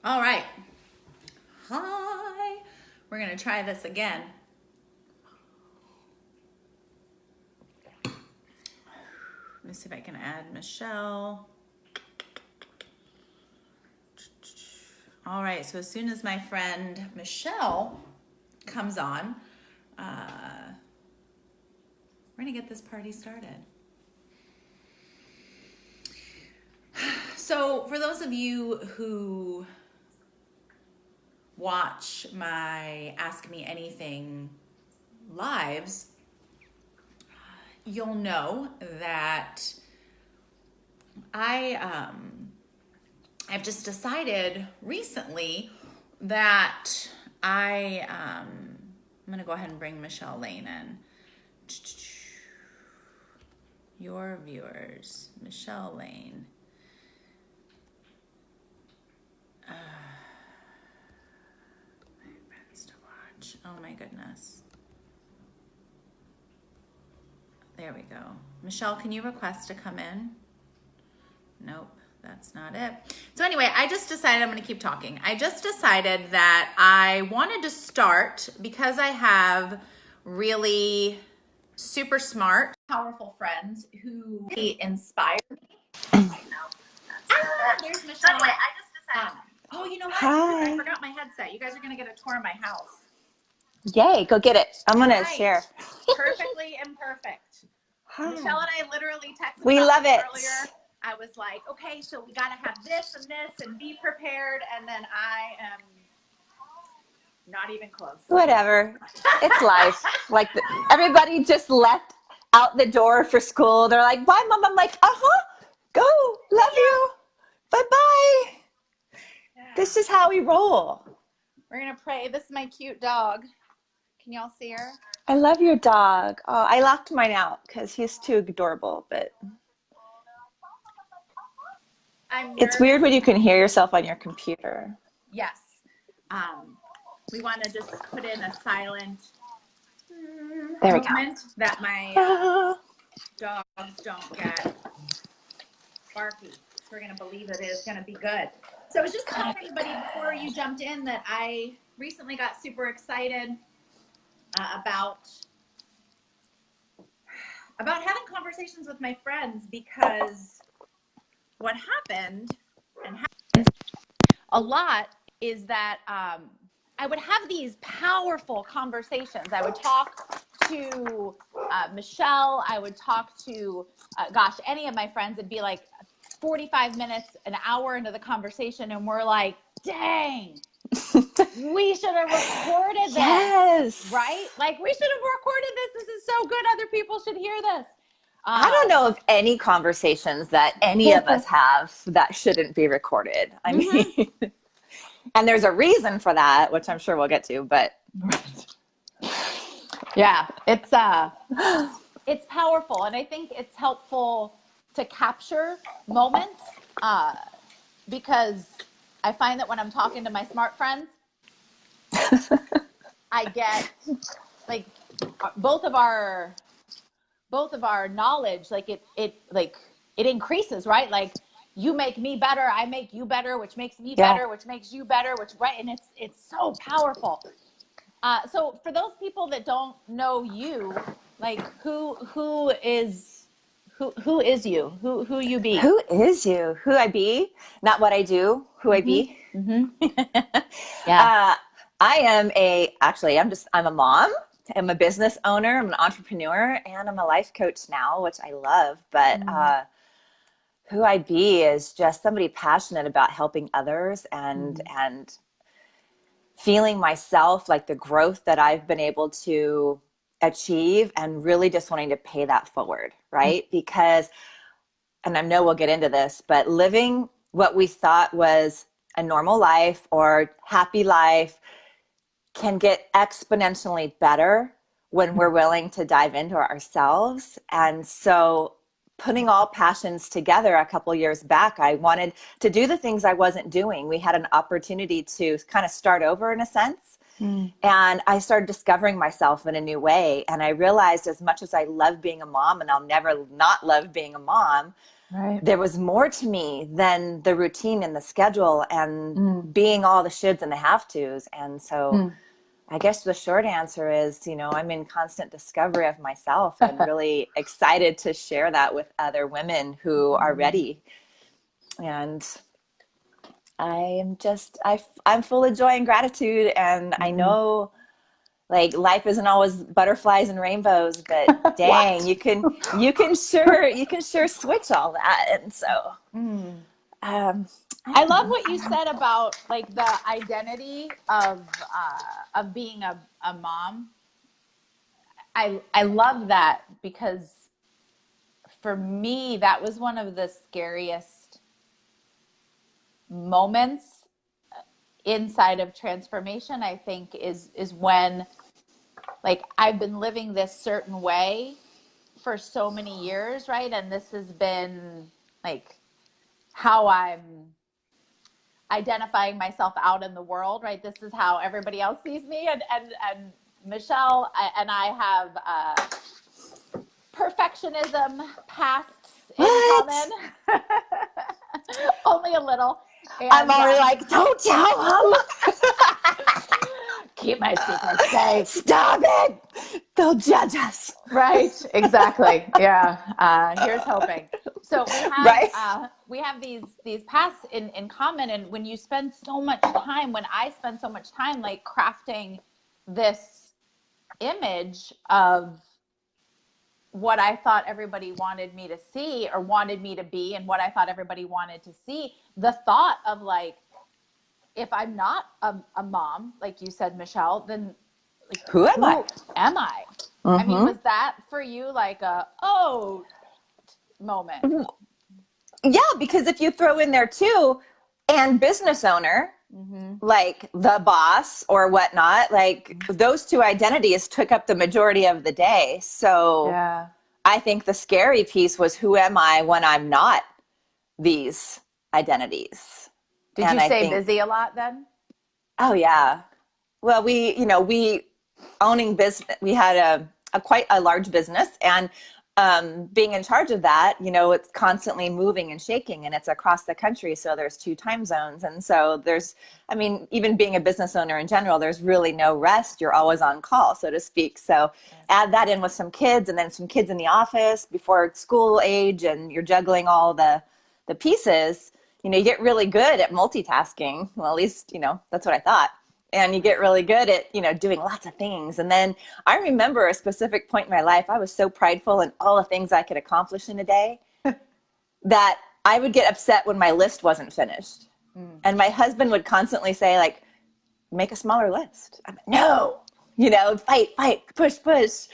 All right. Hi. We're going to try this again. Let me see if I can add Michelle. All right. So as soon as my friend Michelle comes on, we're going to get this party started. So for those of you who watch my Ask Me Anything lives, you'll know that I've just decided recently that I'm going to go ahead and bring Michelle Lane in. Your viewers, Michelle Lane. My friends to watch. Oh my goodness. There we go. Michelle, can you request to come in? Nope, that's not it. So anyway, I just decided I'm going to keep talking. I just decided that I wanted to start because I have really super smart, powerful friends who inspire me. There's Michelle. Anyway, I just decided. Oh, you know what? Hi. I forgot my headset. You guys are going to get a tour of my house. Yay, go get it. I'm going to share. Perfectly imperfect. Hi. Michelle and I literally texted We love it. earlier. I was like, okay, so we got to have this and be prepared. And then I am not even close. Whatever. It's life. Like everybody just left out the door for school. They're like, bye, Mom. I'm like, go. Love you. Bye-bye. Yeah. This is how we roll. We're going to pray. This is my cute dog. Can y'all see her? I love your dog. Oh, I locked mine out because he's too adorable, but it's weird when you can hear yourself on your computer. Yes. We want to just put in a silent moment that my dogs don't get barky. So we're going to believe it is going to be good. So I was just telling everybody before you jumped in that I recently got super excited about having conversations with my friends, because what happened and happens a lot is that I would have these powerful conversations. I would talk to Michelle. I would talk to, any of my friends. It'd be like 45 minutes, an hour into the conversation, and we're like, dang, we should have recorded this. Yes. Right? Like, we should have recorded this. This is so good. Other people should hear this. I don't know of any conversations that any of us have that shouldn't be recorded. I mean, and there's a reason for that, which I'm sure we'll get to, but yeah, it's powerful. And I think it's helpful to capture moments because I find that when I'm talking to my smart friends, I get like both of our knowledge, like it increases, right? Like, you make me better, I make you better, which makes me better, which makes you better, and it's so powerful. So for those people that don't know you, like who is you? Who you be? Who is you? Who I be? Not what I do, who I be. Yeah. I'm a mom. I'm a business owner. I'm an entrepreneur, and I'm a life coach now, which I love. But who I be is just somebody passionate about helping others and feeling myself, like the growth that I've been able to achieve, and really just wanting to pay that forward, right? Because, and I know we'll get into this, but living what we thought was a normal life or happy life can get exponentially better when we're willing to dive into ourselves. And so putting all passions together a couple years back, I wanted to do the things I wasn't doing. We had an opportunity to kind of start over in a sense. And I started discovering myself in a new way. And I realized, as much as I love being a mom, and I'll never not love being a mom, Right. there was more to me than the routine and the schedule and being all the shoulds and the have tos. And so I guess the short answer is, I'm in constant discovery of myself and really excited to share that with other women who are ready. And I'm full of joy and gratitude. And I know, like, life isn't always butterflies and rainbows, but dang, you can sure switch all that. And so, I love what you said about like the identity of being a mom. I love that because for me that was one of the scariest moments inside of transformation, I think, is when, like, I've been living this certain way for so many years, right? And this has been like how I'm identifying myself out in the world, right? This is how everybody else sees me. And Michelle and I have perfectionism pasts in common. Only a little. And, I'm already like, don't tell them. Keep my secret safe. Stop it. They'll judge us. Right. Exactly. Yeah. Here's hoping. So we have these paths in common. And when you spend so much time, when I spend so much time like crafting this image of what I thought everybody wanted me to see or wanted me to be and what I thought everybody wanted to see, the thought of like, if I'm not a mom, like you said, Michelle, then like, who am I? I mean, was that for you like a, moment? Yeah, because if you throw in there too, and business owner, like the boss or whatnot, like those two identities took up the majority of the day. So Yeah. I think the scary piece was, who am I when I'm not these identities? Did you stay busy a lot then? Oh yeah. Well, we owning business, we had a quite a large business, and being in charge of that, it's constantly moving and shaking, and it's across the country. So there's 2 time zones. And so even being a business owner in general, there's really no rest. You're always on call, so to speak. So add that in with some kids, and then some kids in the office before school age, and you're juggling all the pieces. You get really good at multitasking. Well, at least, that's what I thought. And you get really good at, doing lots of things. And then I remember a specific point in my life, I was so prideful in all the things I could accomplish in a day that I would get upset when my list wasn't finished. And my husband would constantly say, like, make a smaller list. I'm like, no, fight, push. Decades.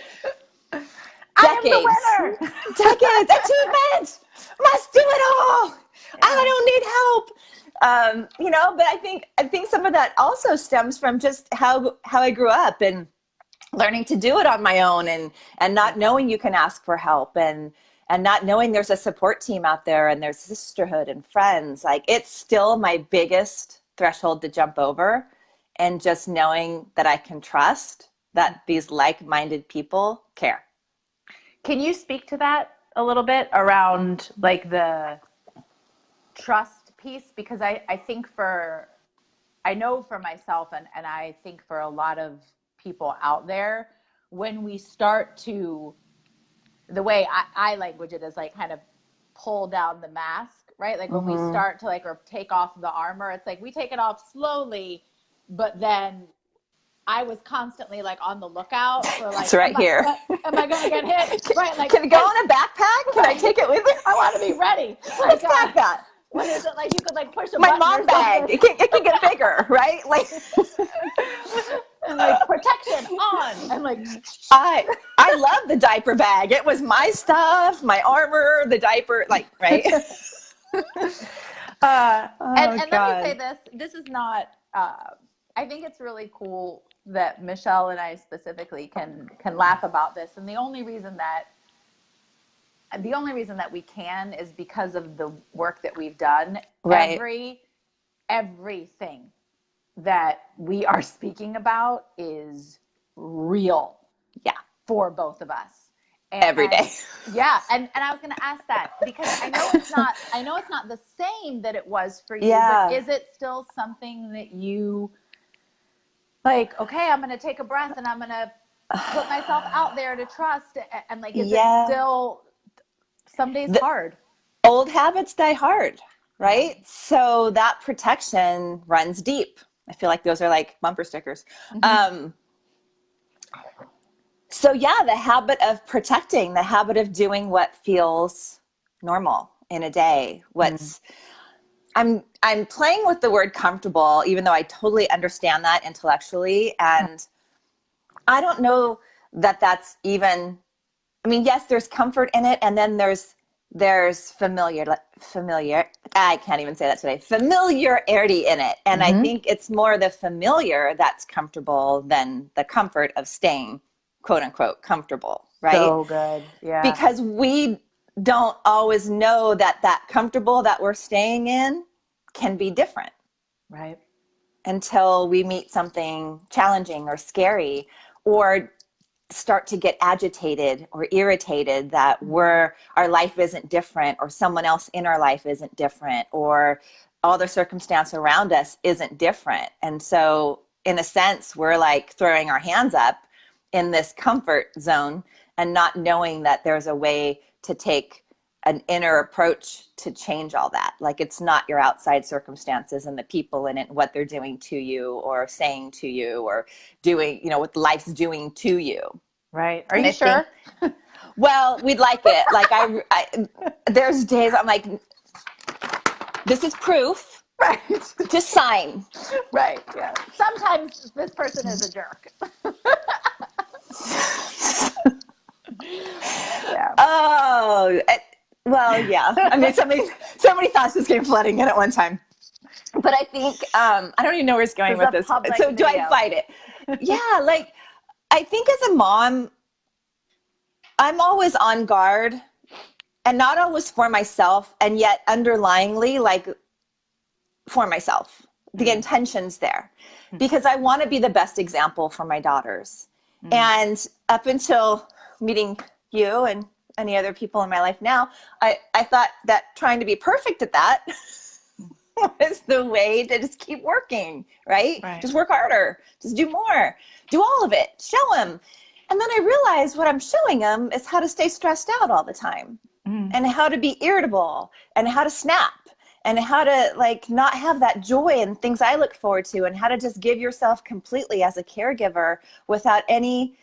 I am the winner. Decades, achievement, must do it all. I don't need help. But I think some of that also stems from just how I grew up and learning to do it on my own, and not knowing you can ask for help, and not knowing there's a support team out there, and there's sisterhood and friends. Like, it's still my biggest threshold to jump over, and just knowing that I can trust that these like-minded people care. Can you speak to that a little bit around like the trust piece? Because I think I know for myself, and I think for a lot of people out there, when we start to, the way I language it is like kind of pull down the mask, right? Like when we start to like, or take off the armor, it's like we take it off slowly, but then I was constantly like on the lookout for like, it's right here. Am I going to get hit? Right? Like, can it go on a backpack? Can I take it with me? I want to be ready. Like, what's that got? What is it? Like, you could like push a my button mom bag. It can get bigger, right? Like, and like protection on, and like I love the diaper bag. It was my stuff, my armor, the diaper, like, right. And let me say this. This is not. I think it's really cool that Michelle and I specifically can laugh about this, and the only reason that we can is because of the work that we've done. Right. Everything that we are speaking about is real. Yeah. For both of us. every day. Yeah. And I was going to ask that because I know it's not the same that it was for you, Yeah. but is it still something that you like, okay, I'm going to take a breath and I'm going to put myself out there to trust. And like, is it still some days hard? Old habits die hard, right? Yeah. So that protection runs deep. I feel like those are like bumper stickers. Mm-hmm. So yeah, the habit of protecting, the habit of doing what feels normal in a day. I'm playing with the word comfortable, even though I totally understand that intellectually. And I don't know that that's even, I mean, yes, there's comfort in it. And then there's familiar, I can't even say that today, familiarity in it. And I think it's more the familiar that's comfortable than the comfort of staying, quote unquote, comfortable, right? So good. Yeah. Because we don't always know that comfortable that we're staying in can be different. Right. Until we meet something challenging or scary, or start to get agitated or irritated that our life isn't different, or someone else in our life isn't different, or all the circumstance around us isn't different. And so in a sense, we're like throwing our hands up in this comfort zone and not knowing that there's a way to take an inner approach to change all that. Like, it's not your outside circumstances and the people in it, what they're doing to you or saying to you or doing, what life's doing to you. Right. Are you sure? Well, we'd like it. Like there's days I'm like, this is proof. Right. Just sign. Right. Yeah. Sometimes this person is a jerk. Yeah. Oh, well, yeah. I mean, so many thoughts just came flooding in at one time. But I think, I don't even know where it's going with this. So do I fight it? Yeah. Like, I think as a mom, I'm always on guard, and not always for myself, and yet underlyingly, like, for myself. The intention's there because I want to be the best example for my daughters. And up until meeting you and any other people in my life now, I thought that trying to be perfect at that was the way to just keep working, right? Just work harder, just do more, do all of it, show them. And then I realized what I'm showing them is how to stay stressed out all the time, and how to be irritable, and how to snap, and how to like not have that joy and things I look forward to, and how to just give yourself completely as a caregiver without any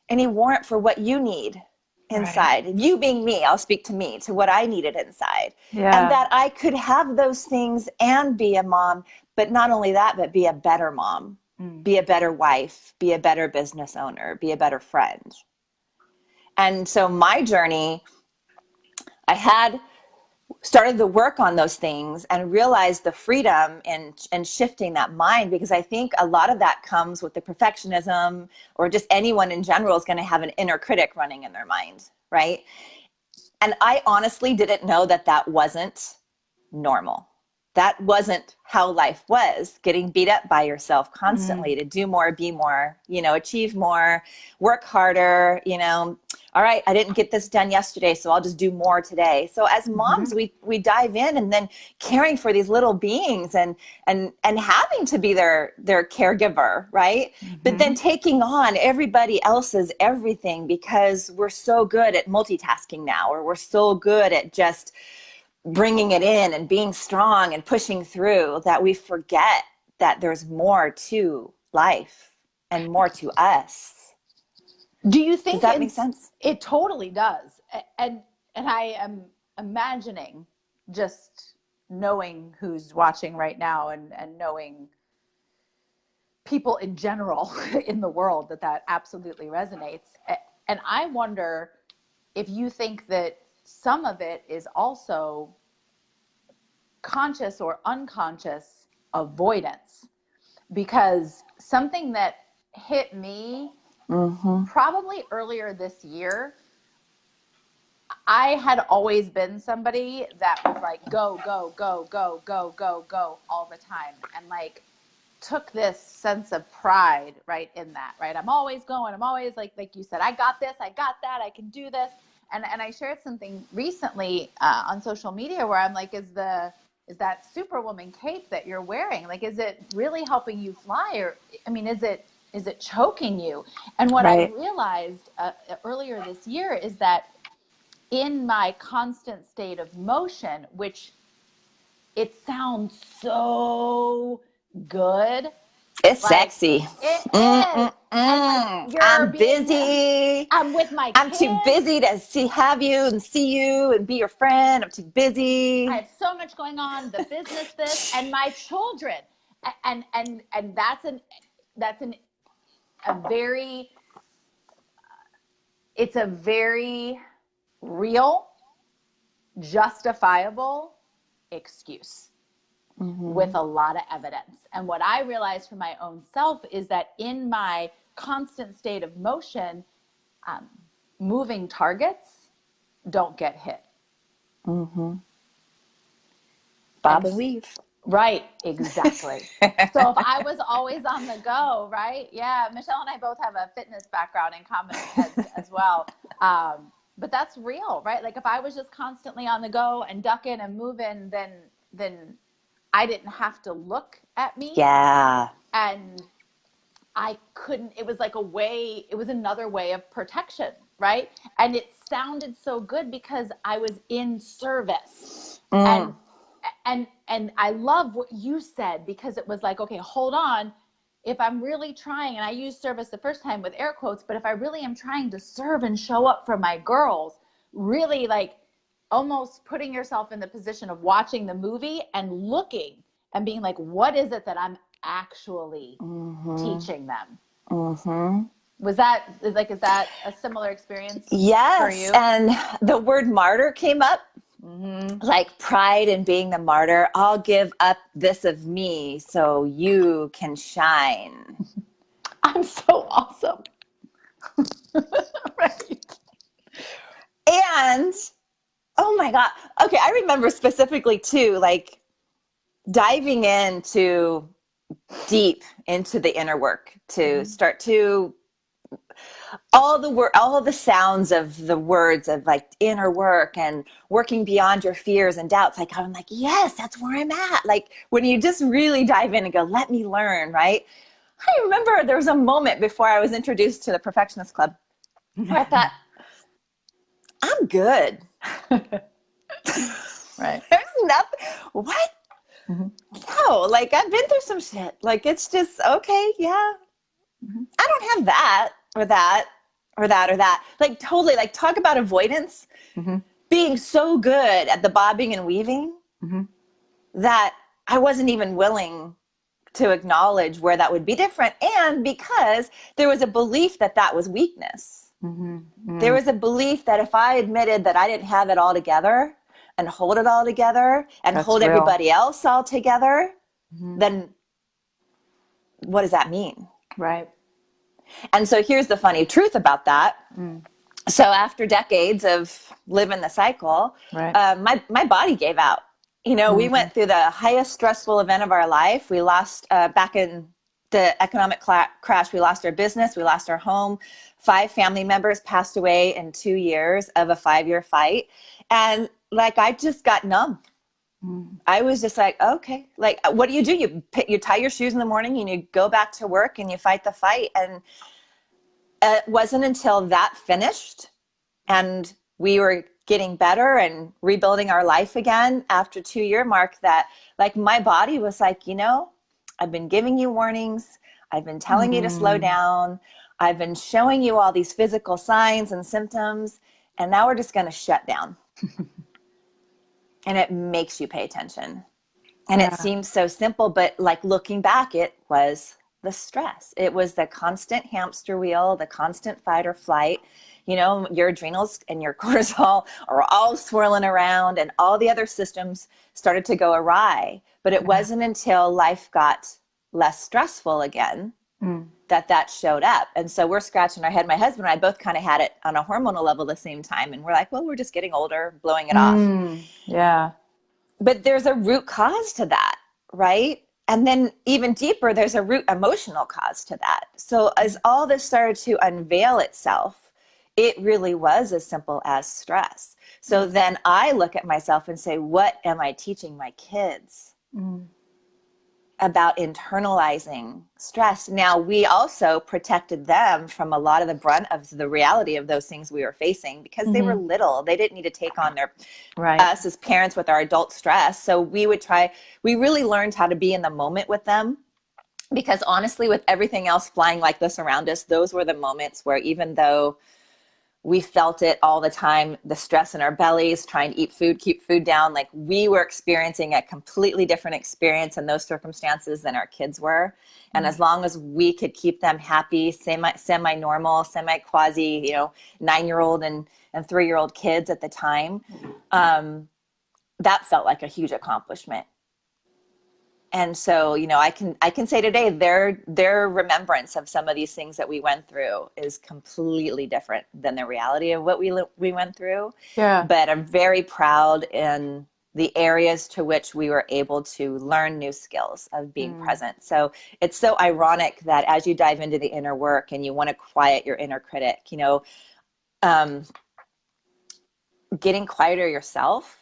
warrant for what you need inside. Right. You being me, I'll speak to me, to what I needed inside. Yeah. And that I could have those things and be a mom, but not only that, but be a better mom, be a better wife, be a better business owner, be a better friend. And so my journey, I had started the work on those things and realized the freedom in shifting that mind, because I think a lot of that comes with the perfectionism, or just anyone in general is going to have an inner critic running in their mind, right? And I honestly didn't know that wasn't normal. That wasn't how life was, getting beat up by yourself constantly to do more, be more, achieve more, work harder, all right, I didn't get this done yesterday, so I'll just do more today. So as moms, we dive in, and then caring for these little beings and having to be their caregiver, right? But then taking on everybody else's everything, because we're so good at multitasking now, or we're so good at just bringing it in and being strong and pushing through, that we forget that there's more to life and more to us. Do you think does that make sense? It totally does. And I am imagining, just knowing who's watching right now, and knowing people in general in the world, that absolutely resonates. And I wonder if you think that some of it is also conscious or unconscious avoidance, because something that hit me probably earlier this year, I had always been somebody that was like, go, go, go, go, go, go, go all the time. And like, took this sense of pride, right, in that, right? I'm always going, I'm always like you said, I got this, I got that, I can do this. And I shared something recently on social media where I'm like, is that Superwoman cape that you're wearing, like, is it really helping you fly? Or, I mean, is it choking you? And what I Right. realized earlier this year is that in my constant state of motion, which it sounds so good. It's Like, sexy. it is. And like, Mm-mm-mm. you're I'm being, busy. I'm with my I'm too kids. busy to have you and see you and be your friend. I'm too I busy. have so much going on, the business, this, and my children. And that's a very, it's a very real, justifiable excuse with a lot of evidence. And what I realized for my own self is that in my constant state of motion, moving targets don't get hit. Bob And and weave. right, exactly. So if I was always on the go, right? Yeah, Michelle and I both have a fitness background in common as well. But that's real, right? Like if I was just constantly on the go and ducking and moving, then I didn't have to look at me. Yeah. And I couldn't, it was like a way, it was another way of protection, right? And it sounded so good because I was in service. And I love what you said, because it was like, okay, hold on. If I'm really trying, and I used service the first time with air quotes, but if I really am trying to serve and show up for my girls, really like almost putting yourself in the position of watching the movie and looking and being like, what is it that I'm actually teaching them? Was that like, is that a similar experience for Yes. you? And the word martyr came up. Like pride in being the martyr. I'll give up this of me so you can shine. I'm so awesome. Right. And oh my God. Okay. I remember specifically too, like diving into deep into the inner work to start to all of the sounds of the words of like inner work and working beyond your fears and doubts. Like I'm like, yes, that's where I'm at. Like when you just really dive in and go, let me learn, right? I remember there was a moment before I was introduced to the Perfectionist Club where I thought, I'm good. Right. There's nothing. What? No, like I've been through some shit. Like it's just okay, yeah. I don't have that or that or that or that. Like totally, like talk about avoidance. Being so good at the bobbing and weaving that I wasn't even willing to acknowledge where that would be different. And because there was a belief that that was weakness. There was a belief that if I admitted that I didn't have it all together and hold it all together and That's hold real. everybody else all together, then what does that mean? Right. And so here's the funny truth about that. So after decades of living the cycle, Right. my body gave out. You know, we went through the highest stressful event of our life. We lost, back in the economic crash, we lost our business, we lost our home. 5 family members passed away in 2 years of a 5-year fight. And like, I just got numb. I was just like, okay, like, what do? You tie your shoes in the morning and you go back to work and you fight the fight. And it wasn't until that finished and we were getting better and rebuilding our life again after 2-year mark that like my body was like, you know, I've been giving you warnings. I've been telling you to slow down. I've been showing you all these physical signs and symptoms. And now we're just going to shut down. And it makes you pay attention. And it seems so simple, but like looking back, it was the stress. It was the constant hamster wheel, the constant fight or flight. You know, your adrenals and your cortisol are all swirling around and all the other systems started to go awry. But it wasn't until life got less stressful again that showed up. And so we're scratching our head. My husband and I both kind of had it on a hormonal level at the same time. And we're like, well, we're just getting older, blowing it off. Yeah. But there's a root cause to that, right? And then even deeper, there's a root emotional cause to that. So as all this started to unveil itself, it really was as simple as stress. So then I look at myself and say, what am I teaching my kids about internalizing stress? Now, we also protected them from a lot of the brunt of the reality of those things we were facing because they were little. They didn't need to take on us as parents with our adult stress. So we really learned how to be in the moment with them, because honestly, with everything else flying like this around us, those were the moments where, even though we felt it all the time, the stress in our bellies, trying to eat food, keep food down, like we were experiencing a completely different experience in those circumstances than our kids were. And as long as we could keep them happy, semi-normal, semi-quasi, 9-year-old and 3-year-old kids at the time, that felt like a huge accomplishment. And so, I can say today, their remembrance of some of these things that we went through is completely different than the reality of what we went through. Yeah. But I'm very proud in the areas to which we were able to learn new skills of being present. So it's so ironic that as you dive into the inner work and you want to quiet your inner critic, getting quieter yourself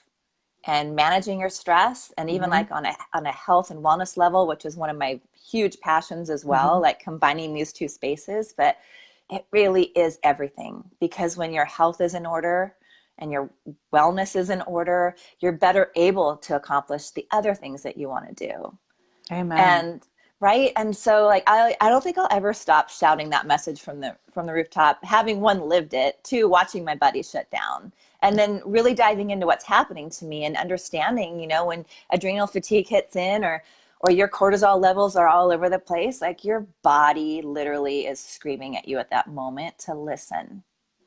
and managing your stress, and even like on a health and wellness level, which is one of my huge passions as well, like combining these two spaces. But it really is everything, because when your health is in order and your wellness is in order, you're better able to accomplish the other things that you want to do. Amen. And right. And so like, I don't think I'll ever stop shouting that message from the rooftop, having one, lived it, two, watching my buddies shut down, and then really diving into what's happening to me and understanding, when adrenal fatigue hits in, or your cortisol levels are all over the place, like your body literally is screaming at you at that moment to listen.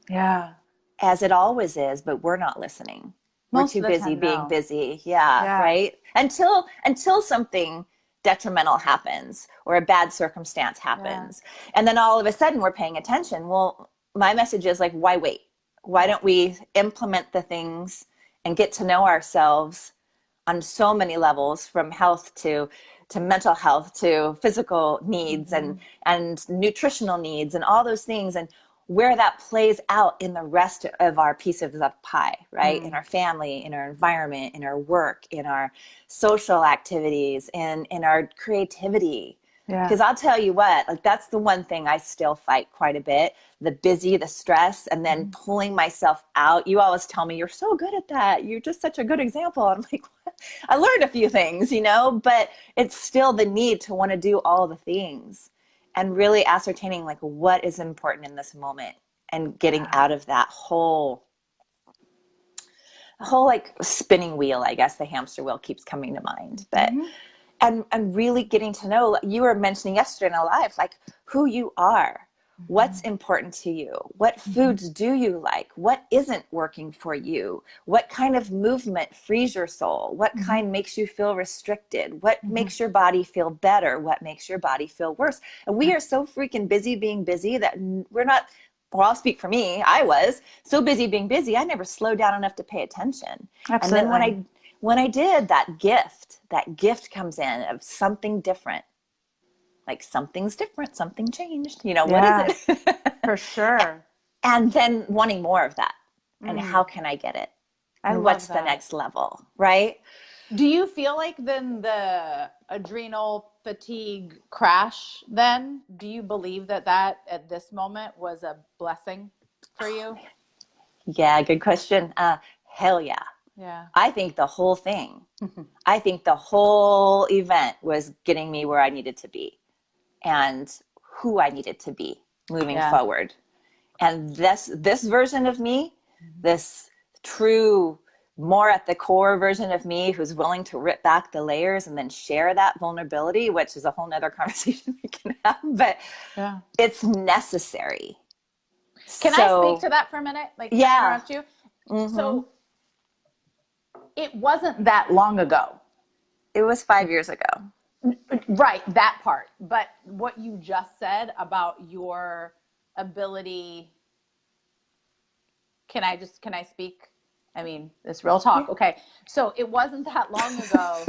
Yeah. As it always is, but we're not listening. Most We're of too the busy time, being no. busy. Yeah. Yeah. Right. Until something detrimental happens or a bad circumstance happens. Yeah. And then all of a sudden we're paying attention. Well, my message is like, why wait? Why don't we implement the things and get to know ourselves on so many levels, from health to mental health to physical needs and nutritional needs and all those things, and where that plays out in the rest of our pieces of pie, right? In our family, in our environment, in our work, in our social activities, in our creativity. Yeah. Because I'll tell you what, like that's the one thing I still fight quite a bit, the busy, the stress, and then pulling myself out. You always tell me, you're so good at that. You're just such a good example. I'm like, what? I learned a few things, but it's still the need to want to do all the things, and really ascertaining like what is important in this moment and getting out of that whole like spinning wheel. I guess the hamster wheel keeps coming to mind, but and really getting to know, you were mentioning yesterday in our life, like who you are, what's important to you, what foods do you like, what isn't working for you, what kind of movement frees your soul, what kind makes you feel restricted, what makes your body feel better, what makes your body feel worse. And we are so freaking busy being busy that we're not, well, I'll speak for me. I was so busy being busy, I never slowed down enough to pay attention. Absolutely. And then when I did, that gift comes in of something different. Like something's different, something changed. What is it? For sure. And then wanting more of that. And how can I get it? And what's the next level, right? Do you feel like then the adrenal fatigue crash, then, do you believe that at this moment was a blessing for you? Yeah, good question. Hell yeah. Yeah. I think the whole thing, I think the whole event was getting me where I needed to be and who I needed to be moving forward. And this version of me, this true, more at the core version of me, who's willing to rip back the layers and then share that vulnerability, which is a whole nother conversation we can have, but it's necessary. Can I speak to that for a minute? Like, can I interrupt you? So it wasn't that long ago. It was 5 years ago. Right, that part. But what you just said about your ability, can I speak? I mean, it's real talk. Okay. So it wasn't that long ago.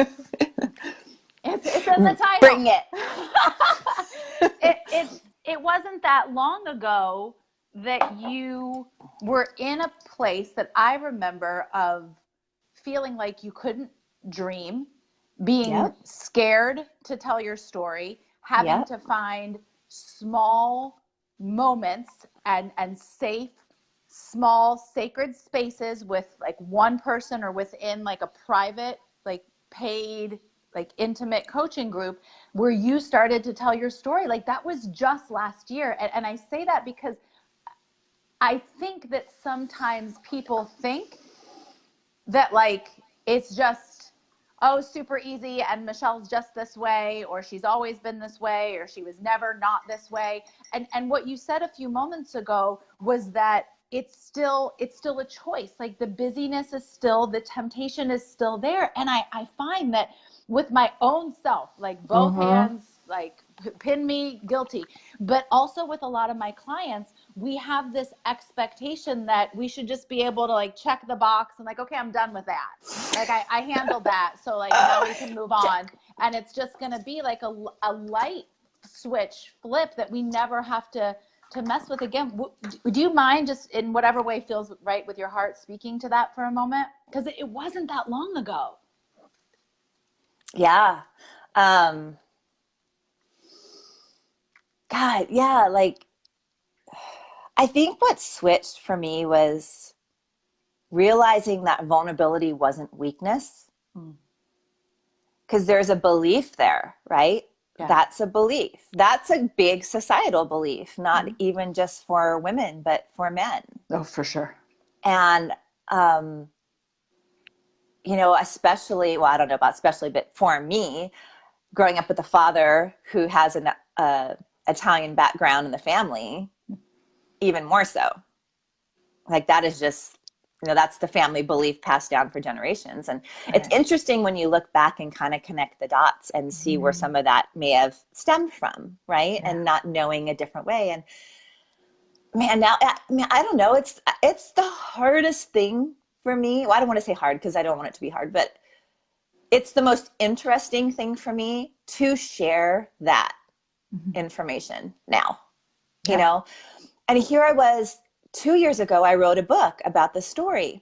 It's in the title. Bring it. It wasn't that long ago that you were in a place that I remember of feeling like you couldn't dream, being scared to tell your story, having to find small moments and safe, small, sacred spaces with like one person or within like a private, like paid, like intimate coaching group where you started to tell your story. Like that was just last year. And I say that because I think that sometimes people think that like it's just, oh, super easy and Michelle's just this way, or she's always been this way, or she was never not this way. And what you said a few moments ago was that it's still a choice. Like the busyness is still, the temptation is still there. And I find that with my own self, like both hands, like pin me guilty, but also with a lot of my clients, we have this expectation that we should just be able to like check the box and like, okay, I'm done with that. Like I handled that. So like now we can move on. And it's just going to be like a light switch flip that we never have to mess with again. Do you mind just in whatever way feels right with your heart speaking to that for a moment? Because it wasn't that long ago. Yeah. God, yeah. Like, I think what switched for me was realizing that vulnerability wasn't weakness. Because there's a belief there, right? Yeah. That's a belief. That's a big societal belief, not even just for women, but for men. Oh, for sure. And, you know, especially, well, I don't know about especially, but for me, growing up with a father who has an Italian background in the family, even more so. Like that is just, you know, that's the family belief passed down for generations. And it's interesting when you look back and kind of connect the dots and see where some of that may have stemmed from, right? Yeah. And not knowing a different way. And man, now, I mean, I don't know. It's the hardest thing for me. Well, I don't want to say hard because I don't want it to be hard, but it's the most interesting thing for me to share that information now, you know? And here I was 2 years ago, I wrote a book about the story.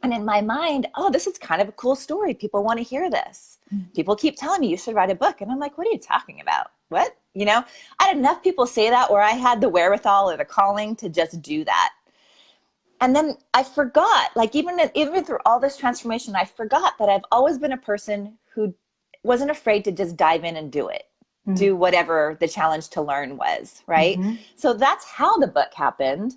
And in my mind, oh, this is kind of a cool story. People want to hear this. People keep telling me you should write a book. And I'm like, what are you talking about? What? You know, I had enough people say that where I had the wherewithal or the calling to just do that. And then I forgot, like even through all this transformation, I forgot that I've always been a person who wasn't afraid to just dive in and do it. Do whatever the challenge to learn was, right? So that's how the book happened.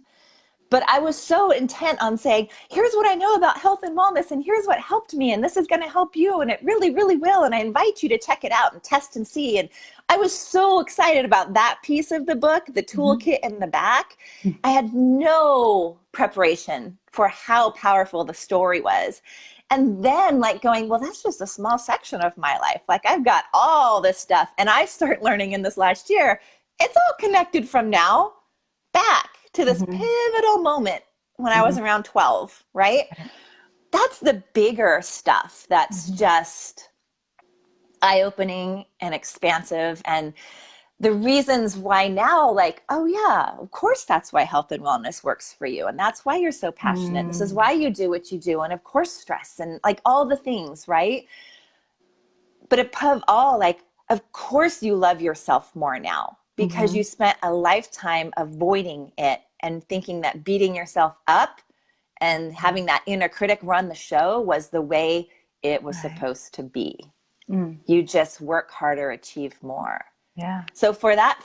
But I was so intent on saying, here's what I know about health and wellness, and here's what helped me, and this is going to help you, and it really, really will, and I invite you to check it out and test and see. And I was so excited about that piece of the book, the toolkit in the back. I had no preparation for how powerful the story was. And then like going, well, that's just a small section of my life. Like I've got all this stuff. And I start learning in this last year, it's all connected from now back to this pivotal moment when I was around 12, right? That's the bigger stuff that's just eye-opening and expansive. And the reasons why now, like, oh yeah, of course that's why health and wellness works for you. And that's why you're so passionate. This is why you do what you do. And of course, stress and like all the things, right? But above all, like, of course you love yourself more now because you spent a lifetime avoiding it and thinking that beating yourself up and having that inner critic run the show was the way it was supposed to be. You just work harder, achieve more. Yeah. So for that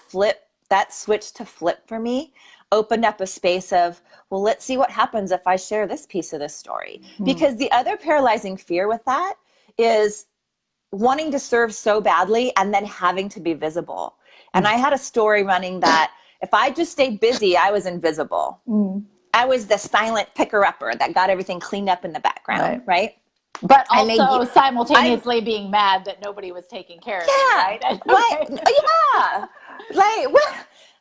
switch to flip for me opened up a space of, well, let's see what happens if I share this piece of this story. Because the other paralyzing fear with that is wanting to serve so badly and then having to be visible. And I had a story running that if I just stayed busy, I was invisible. I was the silent picker-upper that got everything cleaned up in the background, right? But also simultaneously being mad that nobody was taking care of you, right? Right. Yeah. Like, what?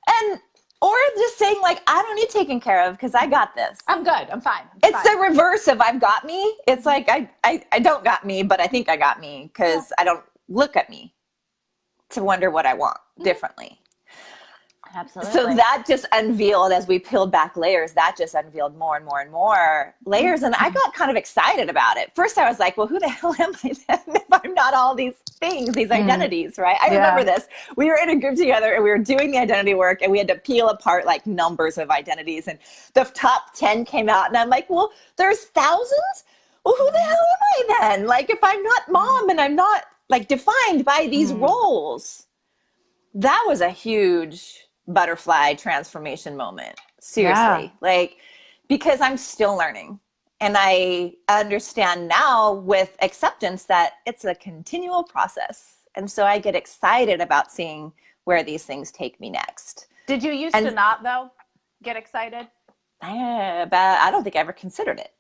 And, or just saying like, I don't need taken care of because I got this. I'm good. I'm fine. It's the reverse of I've got me. It's like, I don't got me, but I think I got me because I don't look at me. to wonder what I want differently. Absolutely. So that just unveiled, as we peeled back layers, that just unveiled more and more and more layers. And I got kind of excited about it. First, I was like, well, who the hell am I then if I'm not all these things, these identities, right? I remember this. We were in a group together and we were doing the identity work and we had to peel apart like numbers of identities. And the top 10 came out. And I'm like, well, there's thousands? Well, who the hell am I then? Like, if I'm not mom and I'm not like defined by these roles. That was a huge butterfly transformation moment. Seriously. Like, because I'm still learning. And I understand now with acceptance that it's a continual process. And so I get excited about seeing where these things take me next. Did you used to not, though, get excited? But I don't think I ever considered it.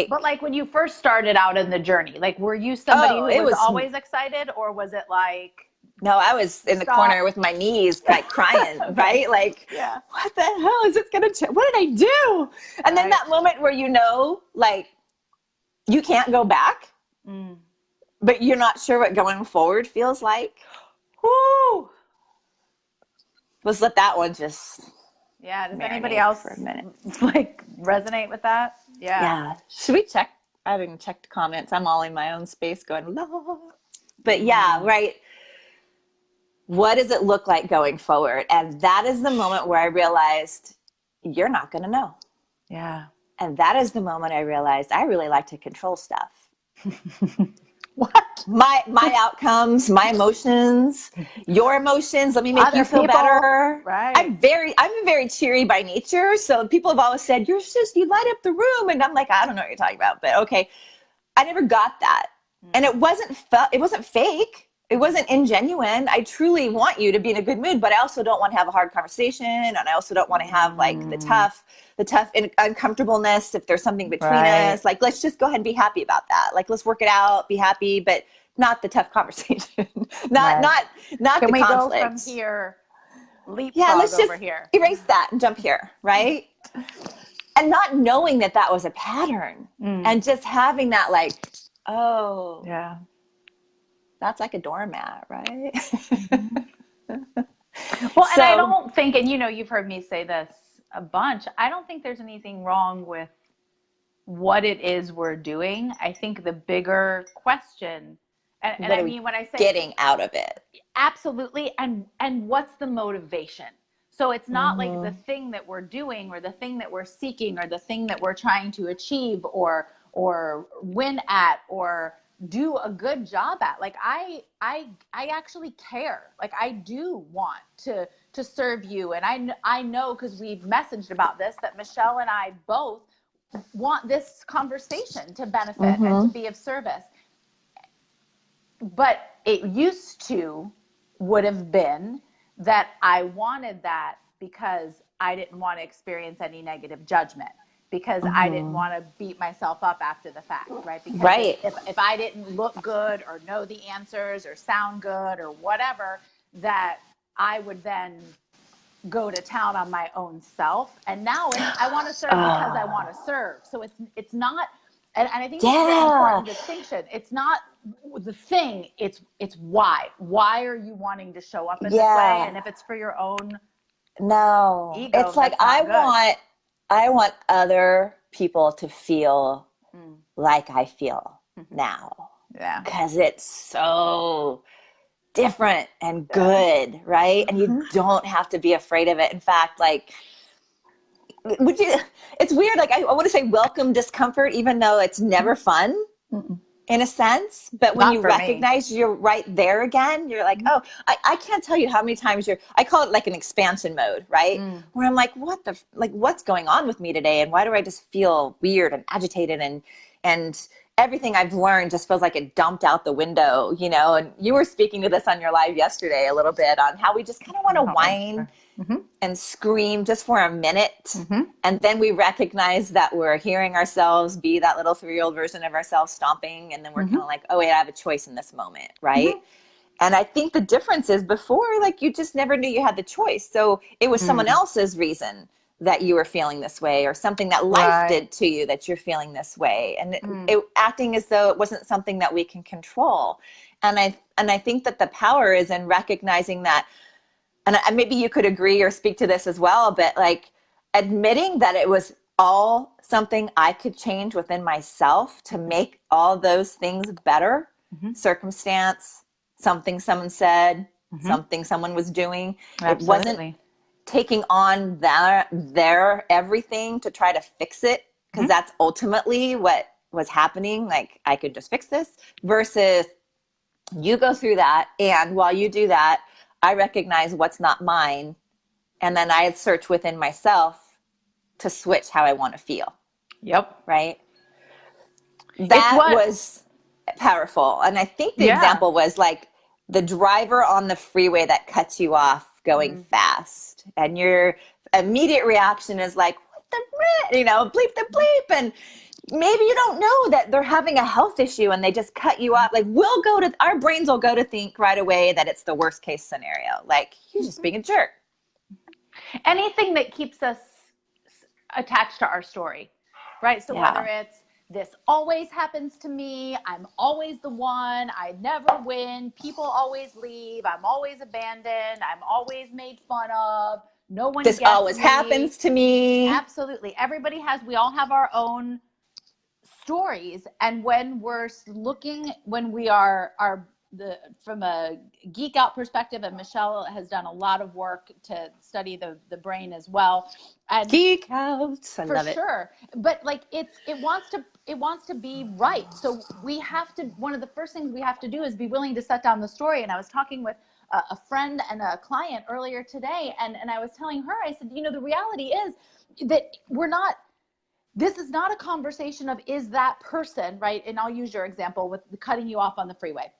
But like when you first started out in the journey, like were you somebody who was always excited, or was it like... No, I was in the corner with my knees, like crying, right? Like, what the hell is this going to, what did I do? And then that moment where you know, like, you can't go back, but you're not sure what going forward feels like. Whoo! Let's let that one just does anybody else for a minute like resonate with that? Yeah. Should we check? I haven't checked comments. I'm all in my own space going, la. But right. What does it look like going forward? And that is the moment where I realized you're not going to know. Yeah. And that is the moment I realized I really like to control stuff. What? My outcomes, my emotions, your emotions. Let me make you feel better. Right. I'm very cheery by nature. So people have always said, you light up the room. And I'm like, I don't know what you're talking about, but okay. I never got that. And it wasn't fake. It wasn't ingenuine. I truly want you to be in a good mood, but I also don't want to have a hard conversation. And I also don't want to have like the tough uncomfortableness if there's something between us. Like, let's just go ahead and be happy about that. Like, let's work it out, be happy, but not the tough conversation. not Can the we conflict. Go from here, leapfrog let's just over here. erase that and jump here, right? And not knowing that was a pattern and just having that like, oh. Yeah. That's like a doormat, right? Well, and I don't think, and you've heard me say this a bunch, I don't think there's anything wrong with what it is we're doing. I think the bigger question, and I mean, when I say getting out of it. Absolutely. And what's the motivation? So it's not like the thing that we're doing or the thing that we're seeking or the thing that we're trying to achieve or win at or do a good job at. Like I actually care. Like I do want to serve you. And I know, because we've messaged about this, that Michelle and I both want this conversation to benefit and to be of service. But it used to would have been that I wanted that because I didn't want to experience any negative judgment, because I didn't want to beat myself up after the fact, right? Because if I didn't look good or know the answers or sound good or whatever, that I would then go to town on my own self. And now I want to serve because I want to serve. So it's not, and I think it's an important distinction. It's not the thing, it's why. Why are you wanting to show up in this way? And if it's for your own ego, it's like I want other people to feel like I feel now. Yeah. Because it's so different and good, right? And you don't have to be afraid of it. In fact, like, it's weird. Like, I want to say welcome discomfort, even though it's never fun in a sense. But when you recognize you're right there again, you're like, oh, I can't tell you how many times I call it like an expansion mode, right? Where I'm like, what's going on with me today? And why do I just feel weird and agitated and everything I've learned just feels like it dumped out the window, and you were speaking to this on your live yesterday a little bit on how we just kind of want to whine and scream just for a minute. And then we recognize that we're hearing ourselves be that little 3-year-old version of ourselves stomping. And then we're kind of like, oh wait, I have a choice in this moment. Right. And I think the difference is before, like, you just never knew you had the choice. So it was someone else's reason that you were feeling this way, or something that life did to you that you're feeling this way, and acting as though it wasn't something that we can control. And I think that the power is in recognizing that, and maybe you could agree or speak to this as well, but like admitting that it was all something I could change within myself to make all those things better. Circumstance, something someone said, something someone was doing. Absolutely. It wasn't taking on their everything to try to fix it, because that's ultimately what was happening. Like, I could just fix this, versus you go through that, and while you do that, I recognize what's not mine, and then I search within myself to switch how I want to feel. Yep. Right? That was powerful. And I think the example was like the driver on the freeway that cuts you off going fast, and your immediate reaction is like, what the, bleep the bleep. And maybe you don't know that they're having a health issue and they just cut you off. Like, our brains will go to think right away that it's the worst case scenario. Like, he's just being a jerk. Anything that keeps us attached to our story, right? So whether it's, this always happens to me, I'm always the one, I never win, people always leave, I'm always abandoned, I'm always made fun of, no one gets me. This always happens to me. Absolutely. We all have our own stories. And when we're looking, when we are from a geek out perspective, and Michelle has done a lot of work to study the brain as well. And geek out, I love it. For sure. But like, it wants to be right. So we have to, one of the first things we have to do is be willing to set down the story. And I was talking with a friend and a client earlier today, and I was telling her, I said, the reality is that this is not a conversation of, is that person, right? And I'll use your example with cutting you off on the freeway.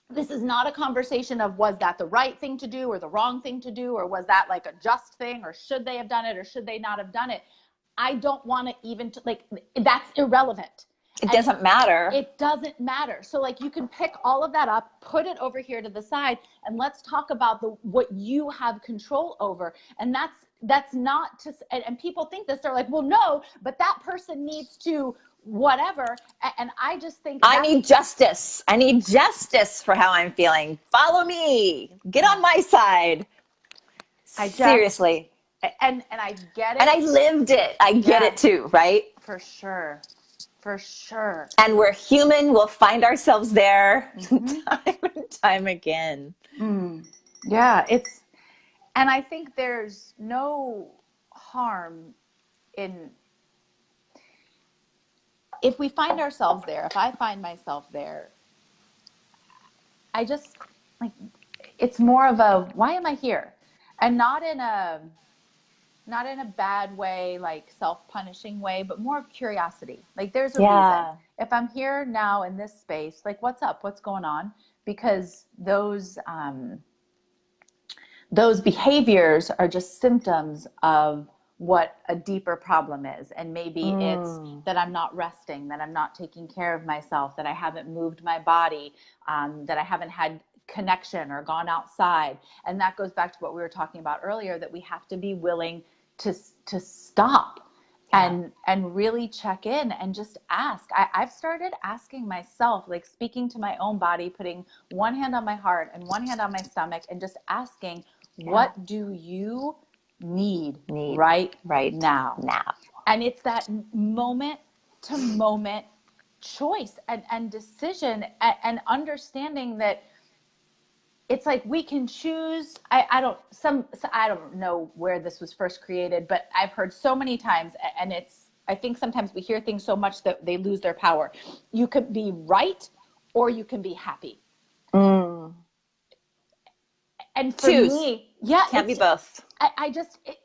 This is not a conversation of, was that the right thing to do or the wrong thing to do, or was that like a just thing, or should they have done it or should they not have done it? I don't want to even, that's irrelevant. It doesn't matter. It doesn't matter. So like, you can pick all of that up, put it over here to the side, and let's talk about what you have control over. And that's not to, and people think this, they're like, well, no, but that person needs to whatever. And I just think I need justice. I need justice for how I'm feeling. Follow me. Get on my side. Seriously. And I get it. And I lived it. I get it too, right? For sure. For sure. And we're human. We'll find ourselves there time and time again. Yeah. And I think there's no harm in, if we find ourselves there, if I find myself there, I just like, it's more of a, why am I here? And not in a bad way, like self-punishing way, but more of curiosity. Like, there's a reason. If I'm here now in this space, like, what's up? What's going on? Because those behaviors are just symptoms of what a deeper problem is. And maybe it's that I'm not resting, that I'm not taking care of myself, that I haven't moved my body, that I haven't had connection or gone outside. And that goes back to what we were talking about earlier, that we have to be willing to stop and really check in and just ask. I've started asking myself, like speaking to my own body, putting one hand on my heart and one hand on my stomach, and just asking, what do you need right now? And it's that moment to moment choice and decision, and understanding that it's like, we can choose. I don't know where this was first created, but I've heard so many times, and I think sometimes we hear things so much that they lose their power. You can be right, or you can be happy. And for me, can't be both.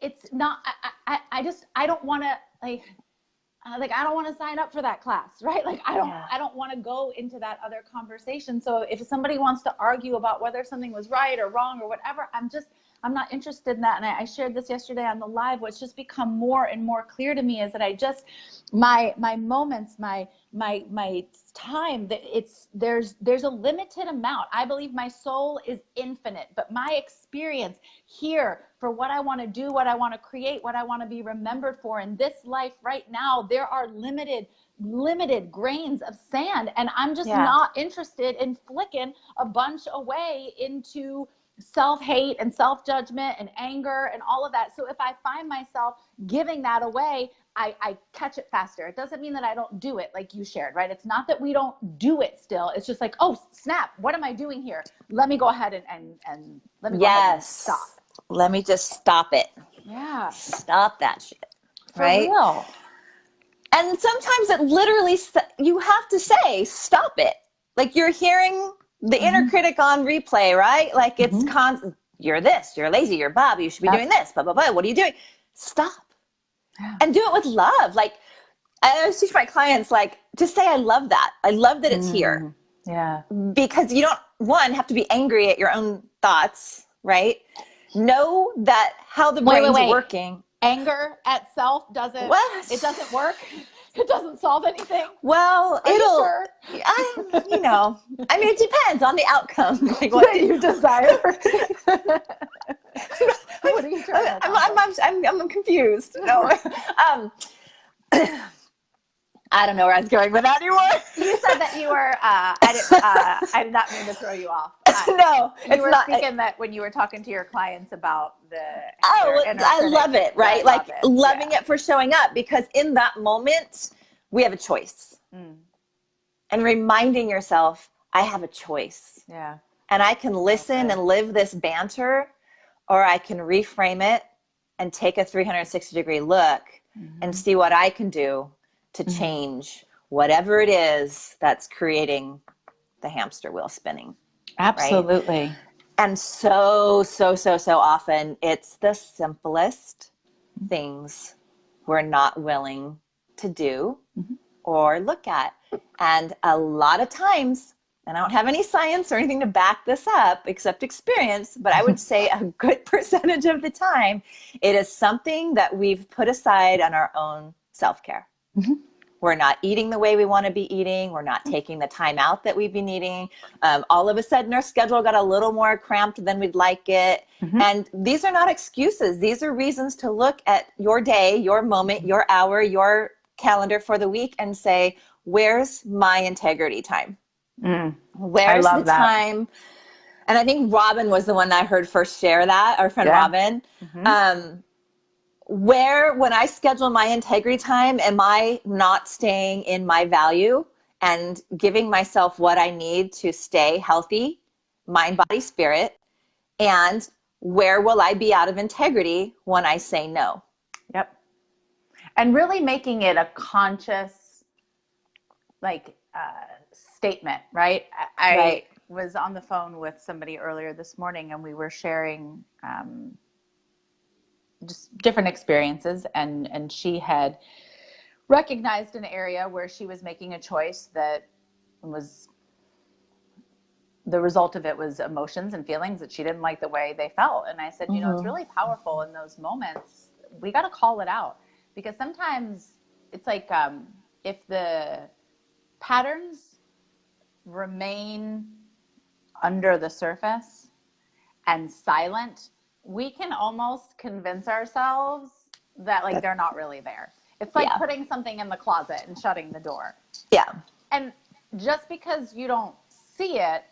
It's not, I don't want to I don't want to sign up for that class, right? Like, I don't want to go into that other conversation. So if somebody wants to argue about whether something was right or wrong or whatever, I'm not interested in that. And I shared this yesterday on the live. What's just become more and more clear to me is that I just, my moments, my time, that there's a limited amount. I believe my soul is infinite, but my experience here for what I want to do, what I want to create, what I want to be remembered for in this life right now, there are limited grains of sand, and I'm just not interested in flicking a bunch away into self-hate and self-judgment and anger and all of that. So if I find myself giving that away, I catch it faster. It doesn't mean that I don't do it, like you shared, right? It's not that we don't do it still. It's just like, oh, snap, what am I doing here? Let me go ahead and let me go ahead and stop. Let me just stop it. Yeah. Stop that shit. For real. And sometimes it literally, you have to say, stop it. Like you're hearing the inner critic on replay, right? Like it's constant. You're this, you're lazy, you're Bob, you should be doing this, blah, blah, blah. What are you doing? Stop. And do it with love. Like I always teach my clients, like, just say, I love that. I love that it's here. Yeah. Because you don't, one, have to be angry at your own thoughts, right? Know that how the brain's working. Anger at self doesn't work. It doesn't solve anything. Well, sure? I mean, it depends on the outcome. Like what you desire. What are you trying to I'm confused. No. I don't know where I was going with that anymore. You said that you were, I did not mean to throw you off. No, you were speaking that when you were talking to your clients about the. I love it, right? Like loving it for showing up, because in that moment, we have a choice. And reminding yourself, I have a choice. Yeah. And I can listen and live this banter, or I can reframe it and take a 360-degree look and see what I can do to change whatever it is that's creating the hamster wheel spinning. Absolutely. Right? And so often it's the simplest things we're not willing to do or look at. And a lot of times, and I don't have any science or anything to back this up except experience, but I would say a good percentage of the time, it is something that we've put aside on our own self-care. We're not eating the way we want to be eating. We're not taking the time out that we've been eating. All of a sudden, our schedule got a little more cramped than we'd like it. And these are not excuses. These are reasons to look at your day, your moment, your hour, your calendar for the week and say, where's my integrity time? Where's the time? And I think Robin was the one that I heard first share that, our friend Robin. Where, when I schedule my integrity time, am I not staying in my value and giving myself what I need to stay healthy, mind, body, spirit? And where will I be out of integrity when I say no? Yep. And really making it a conscious, statement, right? I was on the phone with somebody earlier this morning, and we were sharing just different experiences, and she had recognized an area where she was making a choice that was, the result of it was emotions and feelings that she didn't like the way they felt. And I said, it's really powerful in those moments. We got to call it out, because sometimes it's like, if the patterns remain under the surface and silent, we can almost convince ourselves that they're not really there. It's like putting something in the closet and shutting the door. Yeah. And just because you don't see it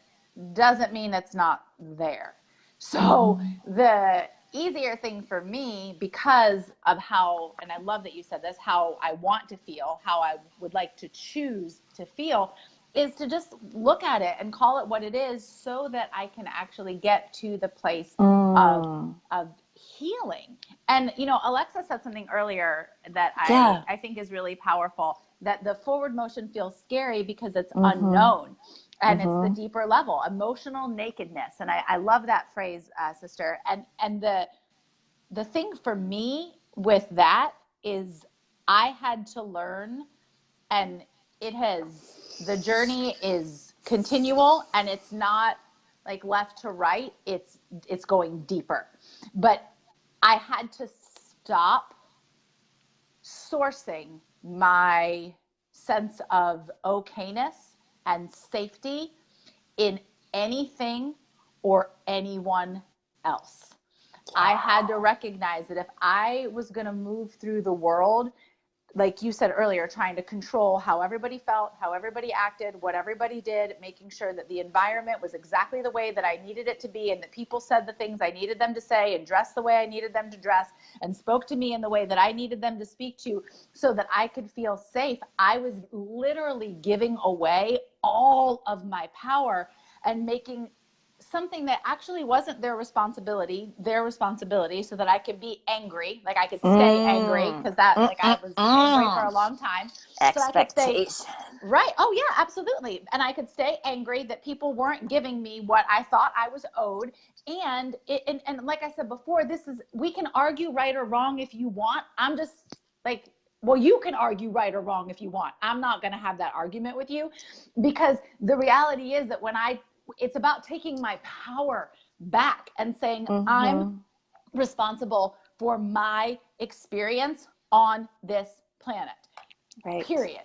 doesn't mean it's not there. So the easier thing for me, because of how, and I love that you said this, how I want to feel, how I would like to choose to feel, is to just look at it and call it what it is, so that I can actually get to the place of healing. And, Alexa said something earlier that I think is really powerful, that the forward motion feels scary because it's unknown. And it's the deeper level, emotional nakedness. And I love that phrase, sister. And the thing for me with that is I had to learn, and the journey is continual, and it's not like left to right, it's going deeper. But I had to stop sourcing my sense of okayness and safety in anything or anyone else. I had to recognize that if I was going to move through the world, like you said earlier, trying to control how everybody felt, how everybody acted, what everybody did, making sure that the environment was exactly the way that I needed it to be, and that people said the things I needed them to say and dressed the way I needed them to dress and spoke to me in the way that I needed them to speak to so that I could feel safe. I was literally giving away all of my power and making something that actually wasn't their responsibility so that I could be angry, like I could stay angry, because that, like, I was angry for a long time, so I could stay right. Oh yeah, absolutely. And I could stay angry that people weren't giving me what I thought I was owed. And like I said before, we can argue right or wrong if you want. I'm just like, well, you can argue right or wrong if you want. I'm not going to have that argument with you, because the reality is that it's about taking my power back and saying, I'm responsible for my experience on this planet, period.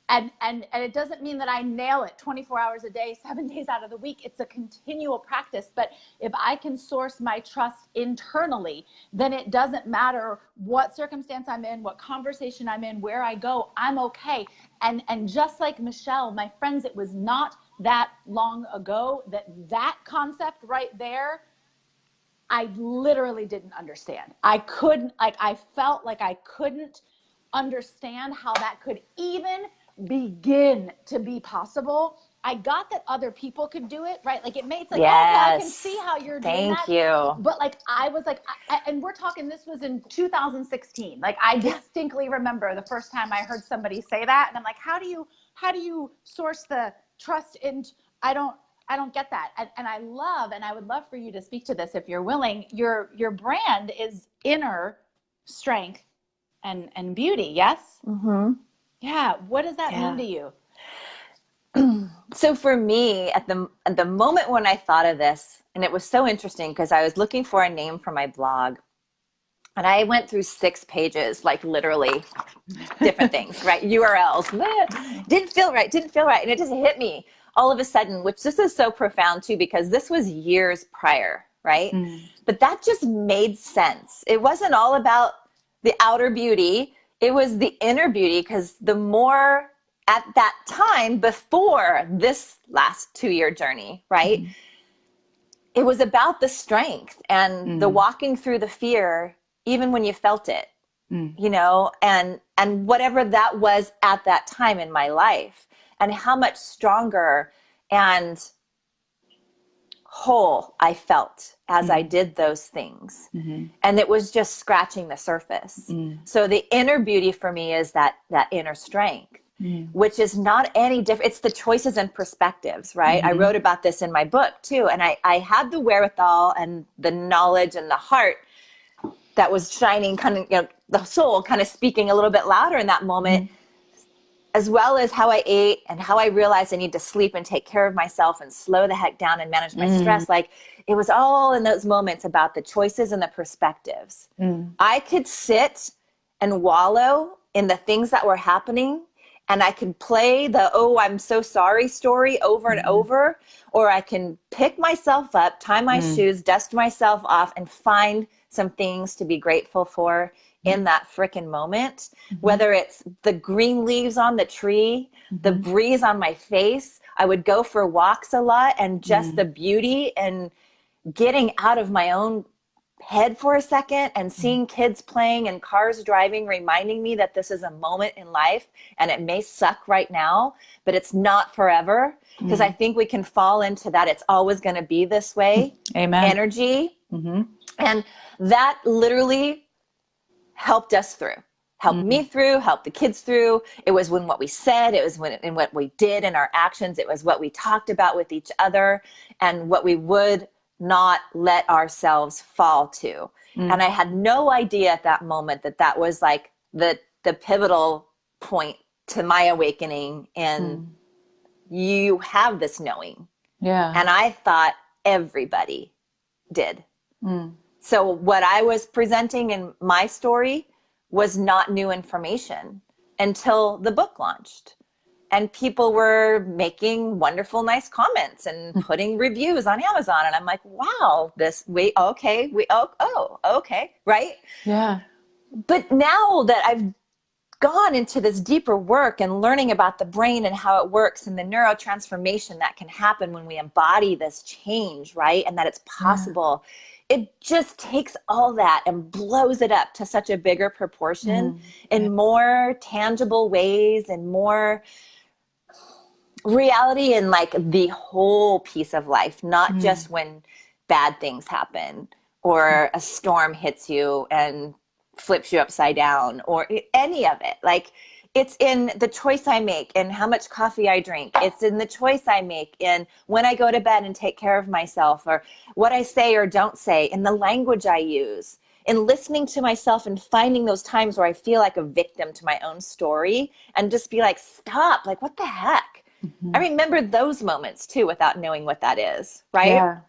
And it doesn't mean that I nail it 24 hours a day, 7 days out of the week. It's a continual practice. But if I can source my trust internally, then it doesn't matter what circumstance I'm in, what conversation I'm in, where I go, I'm okay. And just like Michelle, my friends, it was not that long ago that concept right there, I literally didn't understand. I felt like I couldn't understand how that could even begin to be possible. I got that other people could do it, right? Like, it makes like, yes, okay, I can see how you're doing that. Thank you. But like, I was like, and we're talking, this was in 2016. Like, I distinctly remember the first time I heard somebody say that, and I'm like, how do you source the trust in? I don't get that. And I would love for you to speak to this if you're willing. Your brand is inner strength and beauty. Yes. Mm-hmm. Yeah. What does that mean to you? So for me, at the moment when I thought of this, and it was so interesting because I was looking for a name for my blog, and I went through 6 pages, like literally different things, right? URLs, didn't feel right. And it just hit me all of a sudden, which this is so profound too, because this was years prior, right? But that just made sense. It wasn't all about the outer beauty. It was the inner beauty, because the more at that time before this last 2-year journey, right? It was about the strength and the walking through the fear, even when you felt it, you know, and whatever that was at that time in my life, and how much stronger and whole I felt as I did those things. And it was just scratching the surface. So the inner beauty for me is that inner strength, which is not any different. It's the choices and perspectives, right? I wrote about this in my book too. And I had the wherewithal and the knowledge and the heart that was shining, kind of, you know, the soul kind of speaking a little bit louder in that moment, as well as how I ate and how I realized I need to sleep and take care of myself and slow the heck down and manage my stress. Like, it was all in those moments about the choices and the perspectives. I could sit and wallow in the things that were happening, and I could play the, oh, I'm so sorry story over and over, or I can pick myself up, tie my shoes, dust myself off, and find some things to be grateful for in that frickin' moment, whether it's the green leaves on the tree, the breeze on my face. I would go for walks a lot, and just the beauty and getting out of my own head for a second and seeing kids playing and cars driving, reminding me that this is a moment in life and it may suck right now, but it's not forever. Because I think we can fall into that it's always going to be this way. Amen. Energy. And that literally helped us through, helped me through, helped the kids through. It was when what we said, it was in what we did in our actions, it was what we talked about with each other, and what we would not let ourselves fall to. And I had no idea at that moment that was like the pivotal point to my awakening. And you have this knowing. Yeah. And I thought everybody did. So what I was presenting in my story was not new information until the book launched. And people were making wonderful, nice comments and putting reviews on Amazon. And I'm like, wow, okay, right? Yeah. But now that I've gone into this deeper work and learning about the brain and how it works and the neurotransformation that can happen when we embody this change, right? And that it's possible. It just takes all that and blows it up to such a bigger proportion in more tangible ways and more reality in like the whole piece of life, not just when bad things happen or a storm hits you and flips you upside down or any of it. Like it's in the choice I make and how much coffee I drink. It's in the choice I make in when I go to bed and take care of myself, or what I say or don't say, in the language I use, in listening to myself and finding those times where I feel like a victim to my own story and just be like, stop, like what the heck? I remember those moments too without knowing what that is, right? Yeah.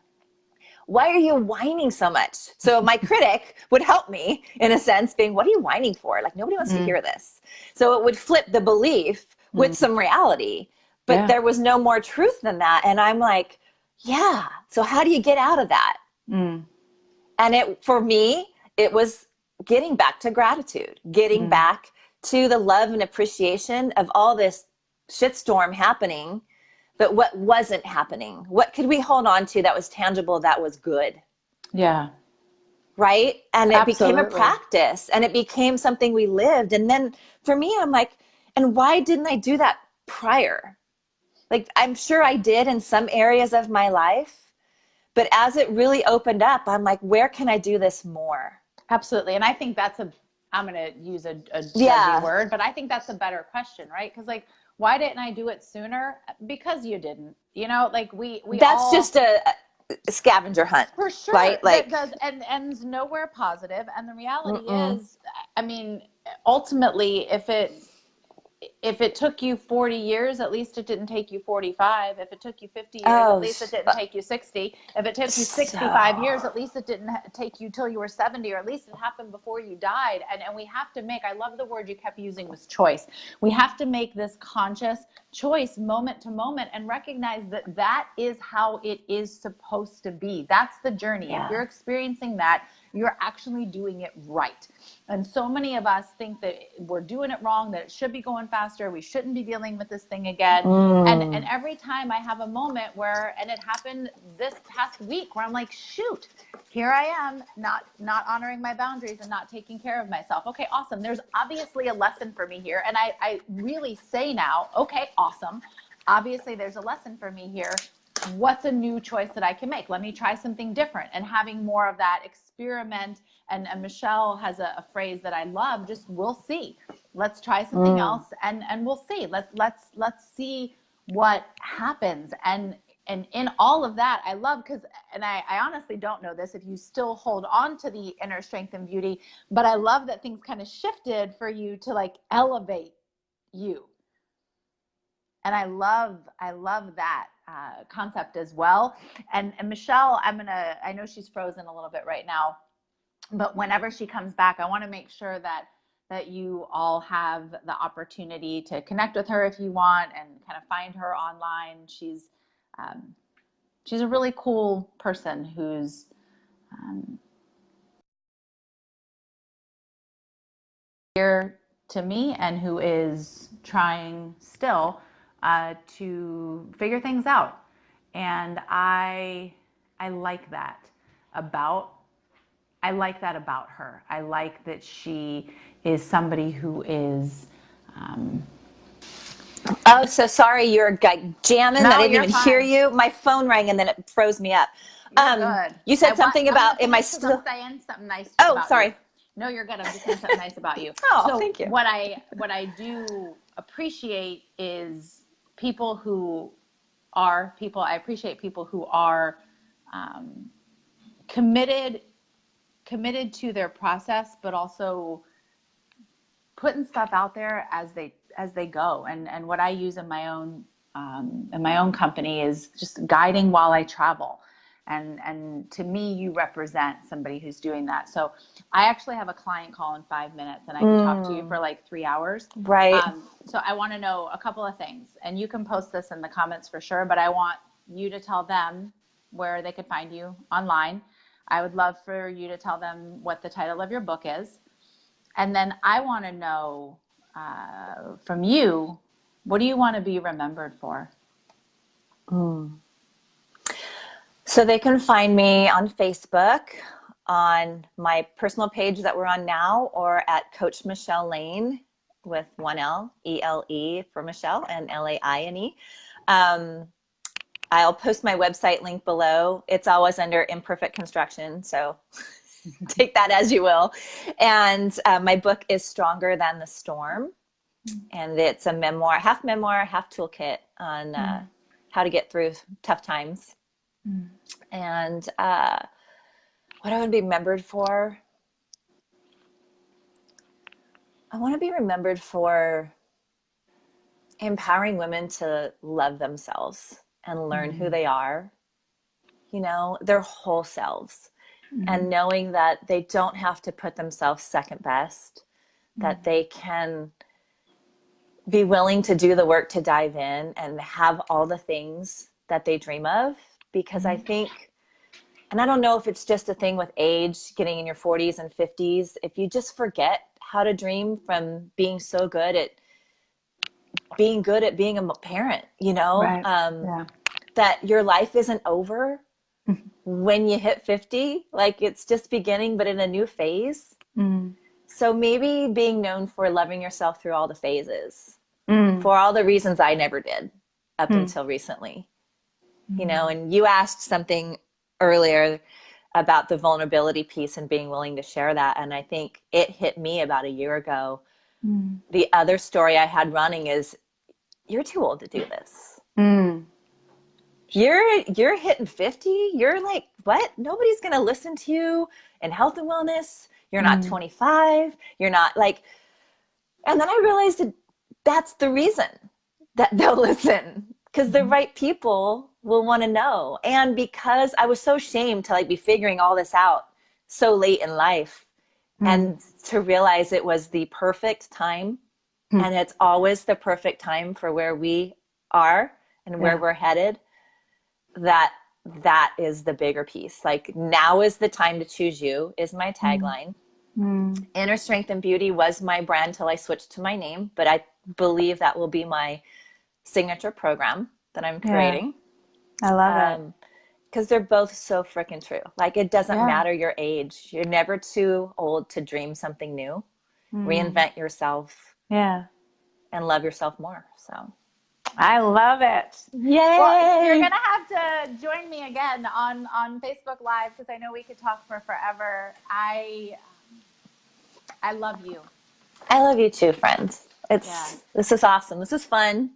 Why are you whining so much? So my critic would help me in a sense, being, what are you whining for? Like nobody wants to hear this. So it would flip the belief with some reality, but there was no more truth than that. And I'm like, yeah. So how do you get out of that? And for me, it was getting back to gratitude, getting back to the love and appreciation of all this shitstorm happening. But what wasn't happening? What could we hold on to that was tangible, that was good? Yeah. Right? And it became a Absolutely. practice and it became something we lived. And then for me, I'm like, and why didn't I do that prior? Like, I'm sure I did in some areas of my life, but as it really opened up, I'm like, where can I do this more? Absolutely. And I think I'm going to use a judgy word, but I think that's a better question, right? Because like, why didn't I do it sooner? Because you didn't, like we that's all, just a scavenger hunt. for sure, right? Like, that does, and ends nowhere positive. And the reality is, I mean, ultimately, if it took you 40 years, at least it didn't take you 45. If it took you 50 years, at least it didn't take you 60. If it took you 65 years, at least it didn't take you till you were 70, or at least it happened before you died. And we have to make, I love the word you kept using, was choice. We have to make this conscious choice moment to moment and recognize that that is how it is supposed to be. That's the journey. If you're experiencing that, you're actually doing it right. And so many of us think that we're doing it wrong, that it should be going faster, we shouldn't be dealing with this thing again. And every time I have a moment where, and it happened this past week, where I'm like, shoot, here I am, not honoring my boundaries and not taking care of myself. Okay, awesome. There's obviously a lesson for me here. And I really say now, okay, awesome. Obviously there's a lesson for me here. What's a new choice that I can make? Let me try something different. And having more of that experiment. And Michelle has a phrase that I love, just we'll see. Let's try something else and we'll see. Let's see what happens. And in all of that, I love, because, and I honestly don't know this, if you still hold on to the inner strength and beauty, but I love that things kind of shifted for you to like elevate you. And I love that concept as well. And Michelle, I know she's frozen a little bit right now, but whenever she comes back, I want to make sure that you all have the opportunity to connect with her if you want, and kind of find her online. She's a really cool person who's dear to me, and who is trying still to figure things out. And I like that about her. I like that she is somebody who is. Oh, so sorry, you're like jamming. No, I didn't you're even fine. hear you. My phone rang and then it froze me up. You're good. You said something about, am I still? I'm saying something nice Oh, about sorry. you. No, you're good. I'm just saying something nice about you. Oh, so thank you. What I do appreciate is people who are people. I appreciate people who are committed to their process, but also putting stuff out there as they go. And what I use in my own company is just guiding while I travel. And to me, you represent somebody who's doing that. So I actually have a client call in 5 minutes, and I could talk to you for like 3 hours. Right. So I want to know a couple of things, and you can post this in the comments for sure, but I want you to tell them where they could find you online. I would love for you to tell them what the title of your book is. And then I want to know from you, what do you want to be remembered for? So they can find me on Facebook, on my personal page that we're on now, or at Coach Michelle Lane with one L, E-L-E for Michelle, and L-A-I-N-E. I'll post my website link below. It's always under imperfect construction, so take that as you will. And my book is Stronger Than the Storm. And it's a memoir, half toolkit on how to get through tough times. And what I want to be remembered for? I want to be remembered for empowering women to love themselves and learn who they are, you know, their whole selves, and knowing that they don't have to put themselves second best, that they can be willing to do the work to dive in and have all the things that they dream of. Because I think, and I don't know if it's just a thing with age, getting in your 40s and 50s, if you just forget how to dream from being so good at being a parent, you know, Right. that your life isn't over when you hit 50, like it's just beginning, but in a new phase. So maybe being known for loving yourself through all the phases, for all the reasons I never did up until recently, you know. And you asked something earlier about the vulnerability piece and being willing to share that. And I think it hit me about a year ago. The other story I had running is, you're too old to do this. You're hitting 50. You're like, what? Nobody's going to listen to you in health and wellness. You're not 25. You're not like, and then I realized that that's the reason that they'll listen, because the right people will want to know. And because I was so ashamed to like be figuring all this out so late in life, and to realize it was the perfect time, and it's always the perfect time for where we are and where we're headed, that is the bigger piece. Like, now is the time to choose you is my tagline. Inner Strength and Beauty was my brand till I switched to my name, but I believe that will be my signature program that I'm creating. I love it. Because they're both so freaking true. Like, it doesn't matter your age. You're never too old to dream something new. Reinvent yourself. Yeah. And love yourself more. So I love it. Yay! Well, you're going to have to join me again on Facebook Live, because I know we could talk for forever. I love you. I love you too, friends. This is awesome. This is fun.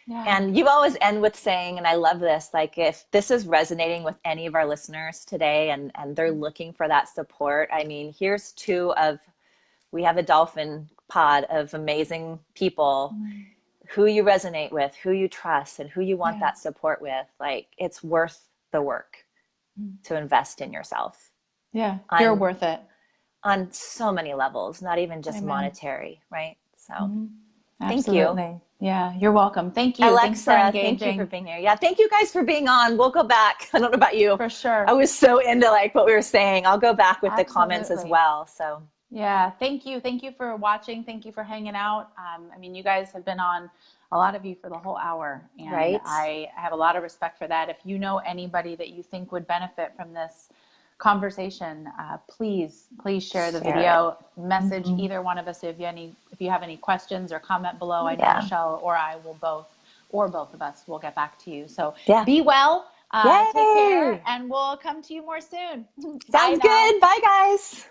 Yeah. And you always end with saying, and I love this, like, if this is resonating with any of our listeners today and they're looking for that support, I mean, here's we have a dolphin pod of amazing people who you resonate with, who you trust, and who you want that support with. Like, it's worth the work to invest in yourself. Yeah, you're worth it. On so many levels, not even just monetary, right? So thank Absolutely. you. Yeah, you're welcome. Thank you. Alexa, thank you for being here. Yeah, thank you guys for being on. We'll go back. I don't know about you. For sure. I was so into like what we were saying. I'll go back with the comments as well. So yeah, thank you. Thank you for watching. Thank you for hanging out. I mean, you guys have been on, a lot of you, for the whole hour. And I have a lot of respect for that. If you know anybody that you think would benefit from this conversation, please share the video. Message either one of us if you have any questions, or comment below. I know Michelle or I will both of us will get back to you. So be well, take care, and we'll come to you more soon. Sounds good. Bye, guys.